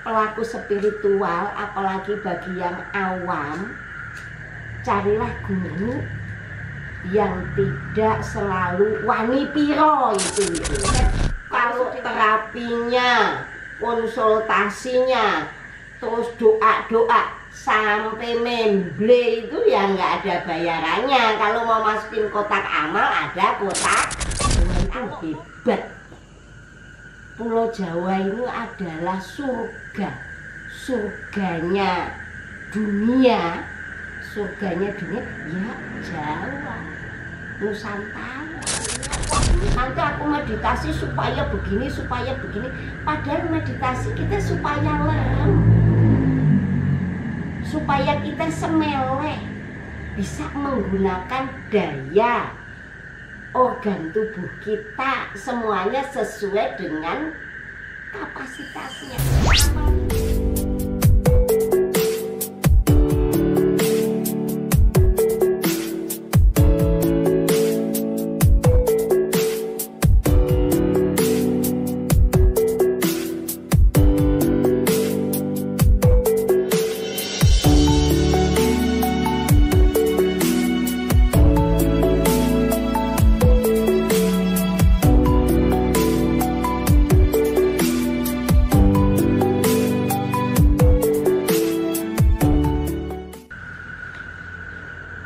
pelaku spiritual, apalagi bagi yang awam, carilah guru yang tidak selalu wani piro itu. Kalau terapinya, konsultasinya, terus doa-doa sampai memble itu ya nggak ada bayarannya. Kalau mau masukin kotak amal ada kotak. Itu hebat. Pulau Jawa ini adalah surga, surganya dunia ya Jawa, Nusantara. Nanti aku meditasi supaya begini, padahal meditasi kita supaya lerem, supaya kita semeleh, bisa menggunakan daya organ tubuh kita semuanya sesuai dengan kapasitasnya.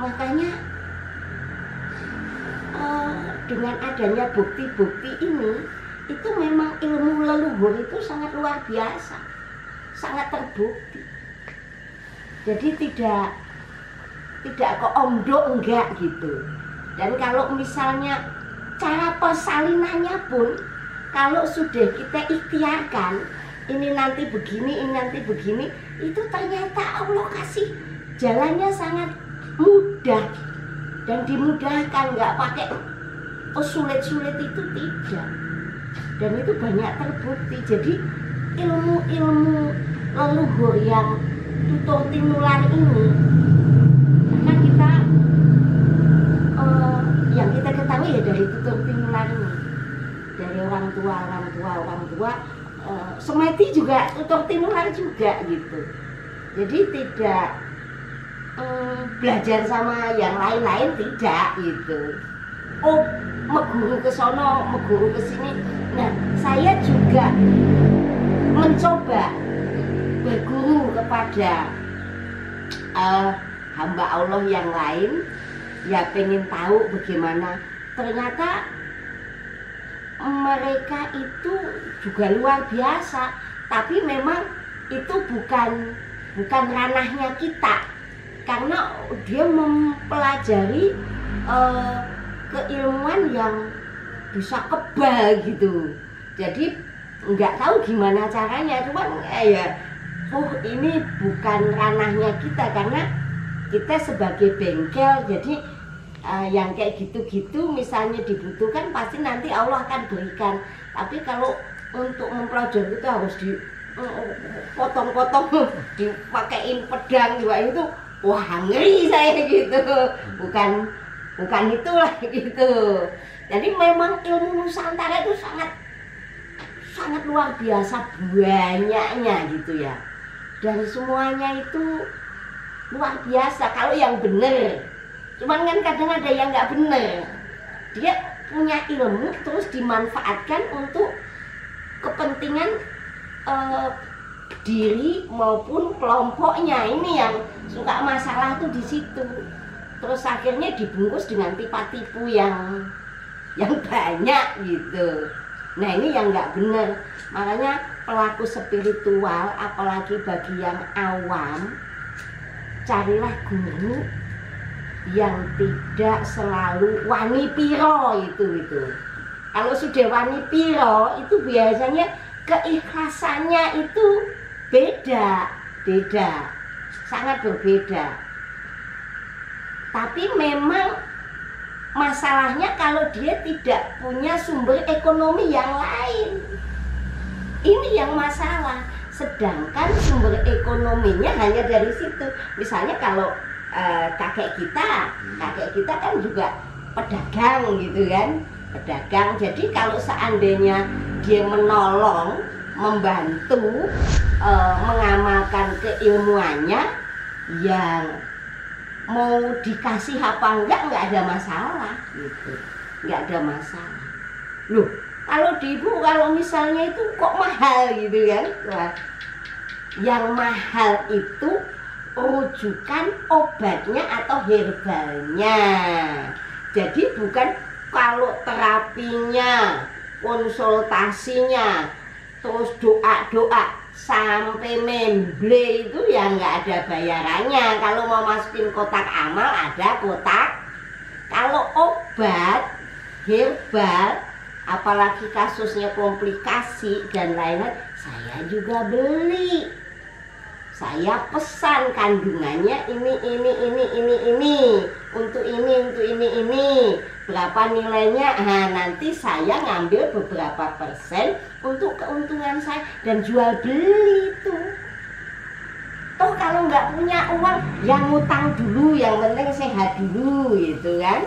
Makanya dengan adanya bukti-bukti ini, itu memang ilmu leluhur itu sangat luar biasa, sangat terbukti. Jadi tidak kok omdo enggak gitu. Dan kalau misalnya cara persalinannya pun, kalau sudah kita ikhtiarkan, ini nanti begini, itu ternyata Allah kasih jalannya sangat mudah dan dimudahkan, nggak pakai sulit-sulit itu, tidak. Dan itu banyak terbukti. Jadi ilmu-ilmu leluhur yang tutur tinular ini, karena kita yang kita ketahui ya dari tutur tinular ini, dari orang tua Semeti juga tutur tinular juga gitu. Jadi tidak belajar sama yang lain-lain, tidak gitu. Oh, meguru ke sono, meguru ke sini. Nah, saya juga mencoba berguru kepada hamba Allah yang lain, ya pengen tahu bagaimana. Ternyata mereka itu juga luar biasa, tapi memang itu bukan ranahnya kita. Karena dia mempelajari keilmuan yang bisa kebal gitu. Jadi nggak tahu gimana caranya, cuman ini bukan ranahnya kita, karena kita sebagai bengkel. Jadi yang kayak gitu-gitu misalnya dibutuhkan, pasti nanti Allah akan berikan. Tapi kalau untuk mempelajari itu harus dipotong-potong, dipakein pedang juga, itu wah ngeri saya gitu. Bukan itulah gitu. Jadi memang ilmu Nusantara itu sangat luar biasa banyaknya gitu ya. Dan semuanya itu luar biasa kalau yang benar. Cuman kan kadang ada yang nggak benar. Dia punya ilmu terus dimanfaatkan untuk kepentingan diri maupun kelompoknya. Ini yang suka masalah tuh di situ. Terus akhirnya dibungkus dengan tipu yang banyak gitu. Nah, ini yang nggak benar. Makanya pelaku spiritual, apalagi bagi yang awam, carilah guru yang tidak selalu wani piro itu. Kalau sudah wani piro itu biasanya keikhlasannya itu beda, sangat berbeda. Tapi memang masalahnya kalau dia tidak punya sumber ekonomi yang lain, ini yang masalah. Sedangkan sumber ekonominya hanya dari situ. Misalnya kalau kakek kita kan juga pedagang gitu kan, pedagang. Jadi kalau seandainya dia menolong membantu mengamalkan keilmuannya, yang mau dikasih apa enggak ada masalah gitu, nggak ada masalah. Loh, kalau di ibu kalau misalnya itu kok mahal gitu kan? Wah, yang mahal itu rujukan obatnya atau herbalnya. Jadi bukan kalau terapinya, konsultasinya, terus doa-doa sampai memble itu ya nggak ada bayarannya. Kalau mau masukin kotak amal ada kotak. Kalau obat herbal, apalagi kasusnya komplikasi dan lain-lain, saya juga beli. Saya pesan kandungannya ini untuk ini berapa nilainya. Nah, nanti saya ngambil beberapa persen untuk keuntungan saya dan jual beli itu. Toh kalau nggak punya uang, yang ngutang dulu, yang penting sehat dulu gitu kan.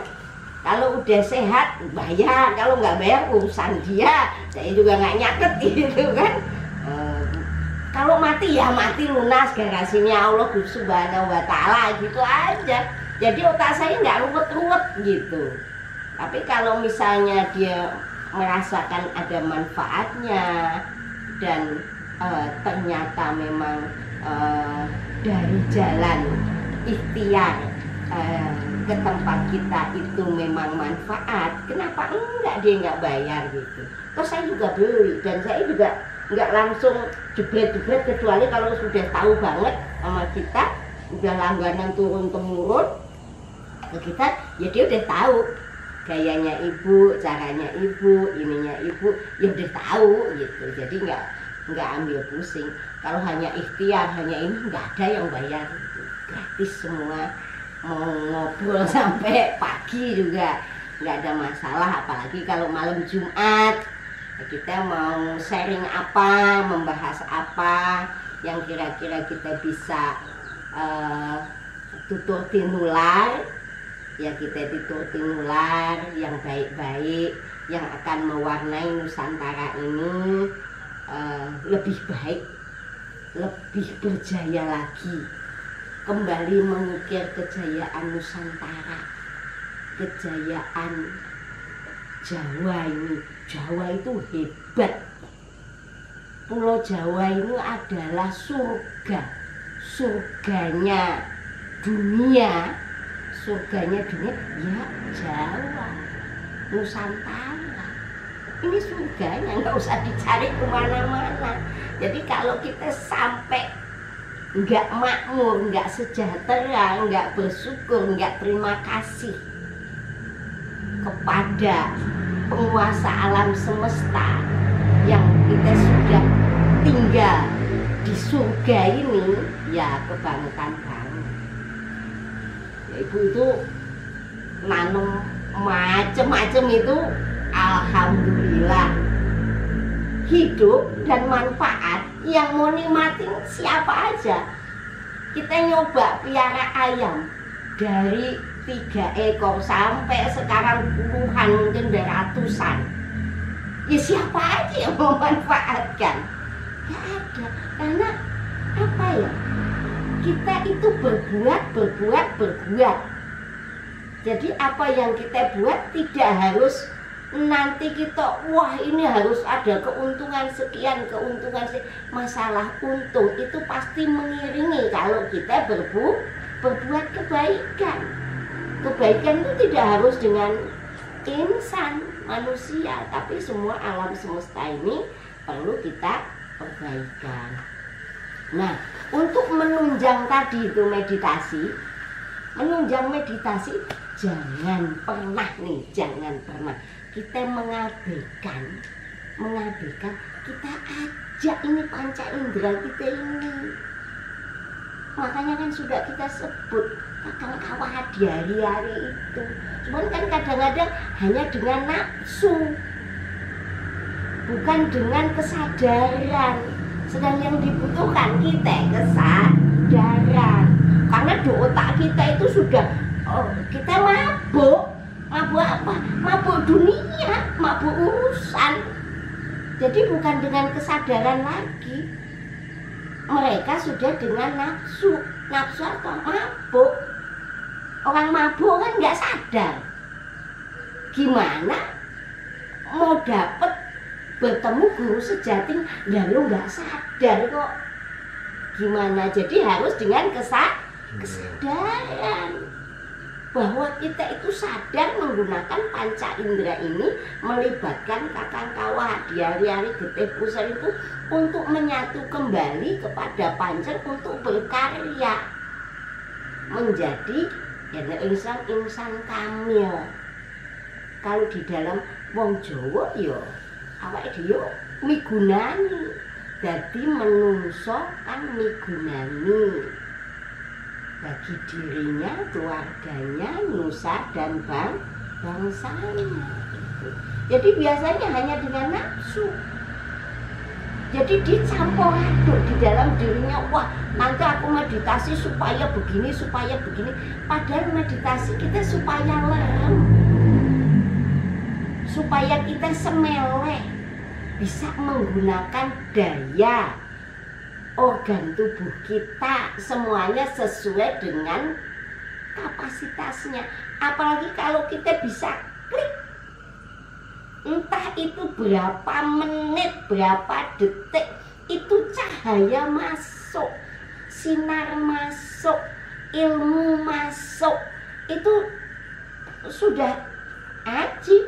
Kalau udah sehat bayar, kalau nggak bayar urusan dia, saya juga nggak nyatet gitu kan. Kalau mati ya mati lunas, garasinya Allah Subhanahu wa Ta'ala gitu aja. Jadi otak saya nggak ruwet-ruwet gitu. Tapi kalau misalnya dia merasakan ada manfaatnya dan ternyata memang dari jalan ikhtiar ke tempat kita itu memang manfaat, kenapa enggak dia nggak bayar gitu. Terus saya juga beli dan saya juga nggak langsung jebret-jebret, kecuali kalau sudah tahu banget sama kita, udah langganan turun-temurun ke kita, ya dia udah tahu gayanya ibu, caranya ibu, ininya ibu, ya udah tahu gitu. Jadi nggak ambil pusing. Kalau hanya ikhtiar, hanya ini, nggak ada yang bayar gitu. Gratis semua, mau ngobrol sampai pagi juga nggak ada masalah. Apalagi kalau malam Jumat kita mau sharing apa, membahas apa yang kira-kira kita bisa tutur tinular, ya kita tutur tinular yang baik-baik, yang akan mewarnai Nusantara ini lebih baik, lebih berjaya lagi, kembali mengukir kejayaan Nusantara, kejayaan Jawa ini. Jawa itu hebat. Pulau Jawa ini adalah surga, surganya dunia, ya Jawa, Nusantara. Ini surganya, nggak usah dicari kemana-mana. Jadi kalau kita sampai nggak makmur, nggak sejahtera, nggak bersyukur, nggak terima kasih kepada penguasa alam semesta yang kita sudah tinggal di surga ini, ya kebangetan banget. Ya, ibu itu nanam macem-macem itu, alhamdulillah hidup dan manfaat. Yang mau nikmatin siapa aja. Kita nyoba piara ayam dari 3 ekor sampai sekarang puluhan, mungkin ratusan. Ya siapa aja yang memanfaatkan? Gak ada. Karena apa ya? Kita itu berbuat. Jadi apa yang kita buat tidak harus nanti kita, wah ini harus ada keuntungan sekian, masalah untung itu pasti mengiringi kalau kita berbuat kebaikan. Kebaikan itu tidak harus dengan insan manusia, tapi semua alam semesta ini perlu kita perbaikan. Nah, untuk menunjang tadi itu meditasi, jangan pernah kita mengabaikan, kita ajak ini panca indera kita ini. Makanya kan sudah kita sebut Kakang Kawah di hari-hari itu. Cuman kan kadang-kadang hanya dengan nafsu, bukan dengan kesadaran. Sedang yang dibutuhkan kita kesadaran. Karena di otak kita itu sudah kita mabuk apa? Mabuk dunia, mabuk urusan. Jadi bukan dengan kesadaran lagi. Mereka sudah dengan nafsu. Nafsu atau mabuk. Orang mabuk kan nggak sadar. Gimana mau dapet bertemu guru sejati, lalu nggak sadar kok. Gimana? Jadi harus dengan kesadaran bahwa kita itu sadar menggunakan panca indera ini, melibatkan kakang kawah di hari-hari getih pusar itu untuk menyatu kembali kepada pancen untuk berkarya menjadi insan kamil. Kalau di dalam wong Jawa ya awake dhewe migunani, dadi menungso kan migunani bagi dirinya, keluarganya, nusa dan bangsanya gitu. Jadi biasanya hanya dengan nafsu. Jadi dicampur aduk di dalam dirinya. Wah, nanti aku meditasi supaya begini, supaya begini. Padahal meditasi kita supaya lerem, supaya kita semeleh, bisa menggunakan daya organ tubuh kita semuanya sesuai dengan kapasitasnya. Apalagi kalau kita bisa klik, entah itu berapa menit, berapa detik, itu cahaya masuk, sinar masuk, ilmu masuk, itu sudah ajib,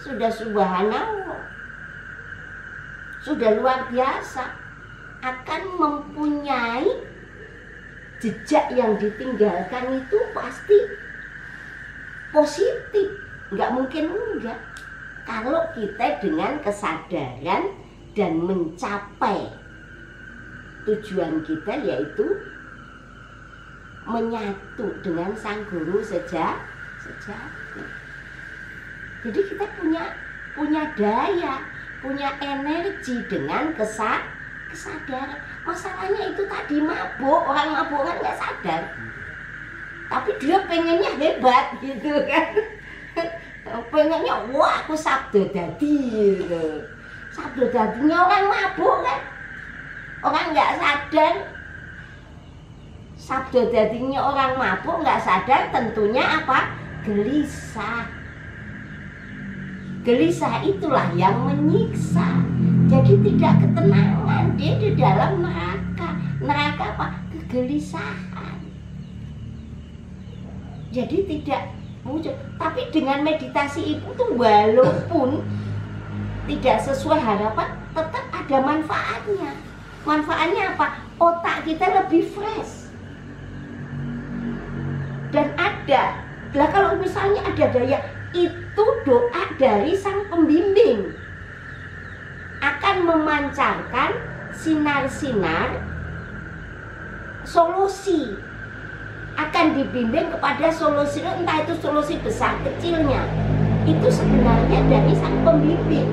sudah subhanallah, sudah luar biasa. Akan mempunyai jejak yang ditinggalkan itu pasti positif, nggak mungkin enggak. Kalau kita dengan kesadaran dan mencapai tujuan kita, yaitu menyatu dengan sang guru sejati. Jadi kita punya daya, punya energi dengan kesadaran. Masalahnya itu tadi mabuk, orang mabuk kan nggak sadar, tapi dia pengennya hebat gitu kan. Pengennya wah aku sabdo dadi gitu. Sabdo dadinya orang mabuk kan, orang nggak sadar. Sabdo dadinya orang mabuk nggak sadar, tentunya apa? Gelisah. Gelisah itulah yang menyiksa. Jadi tidak ketenangan, dia di dalam neraka. Neraka apa? Kegelisahan. Jadi tidak muncul. Tapi dengan meditasi itu tuh walaupun tidak sesuai harapan, tetap ada manfaatnya. Manfaatnya apa? Otak kita lebih fresh. Dan ada. Lah kalau misalnya ada daya, itu doa dari sang pembimbing akan memancarkan sinar-sinar solusi, akan dibimbing kepada solusi, entah itu solusi besar kecilnya, itu sebenarnya dari sang pembimbing.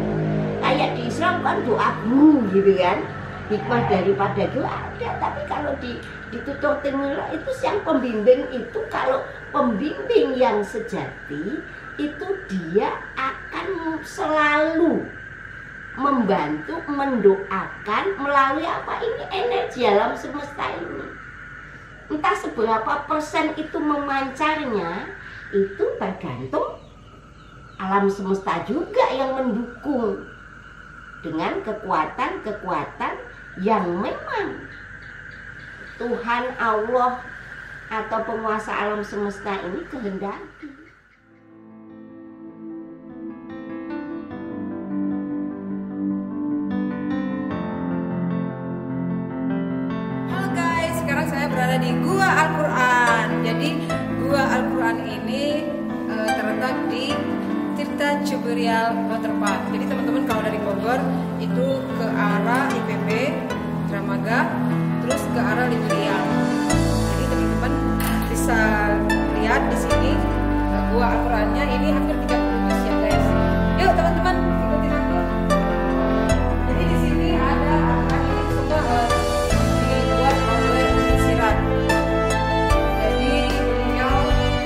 Kayak di Islam kan doa guru gitu kan, hikmah daripada doa ada. Tapi kalau di tutur Timur itu yang pembimbing itu, kalau pembimbing yang sejati itu dia akan selalu membantu, mendoakan melalui apa ini, energi alam semesta ini. Entah seberapa persen itu memancarnya, itu tergantung alam semesta juga yang mendukung dengan kekuatan-kekuatan yang memang Tuhan Allah atau penguasa alam semesta ini kehendaki. Berada di Gua Al-Quran. Jadi Gua Al-Quran ini terletak di Tirta Ciburial Waterpark. Jadi teman-teman kalau dari Bogor itu ke arah IPB Dramaga, terus ke arah Librial. Jadi teman-teman bisa lihat di sini Gua Al-Qurannya ini hampir 30 bis ya guys. Yuk teman-teman ikutin aku. Jadi di sini ada Al-Quran ini semua dibuat oleh Sirat. Jadi beliau membuat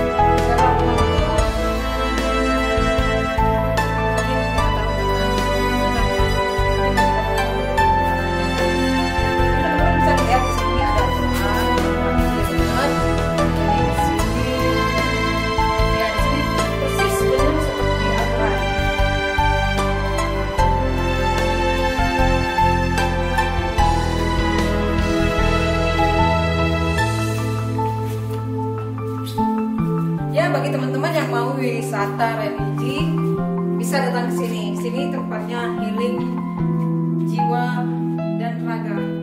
ini dalam kata religi, bisa datang ke sini. Sini tempatnya healing jiwa dan raga.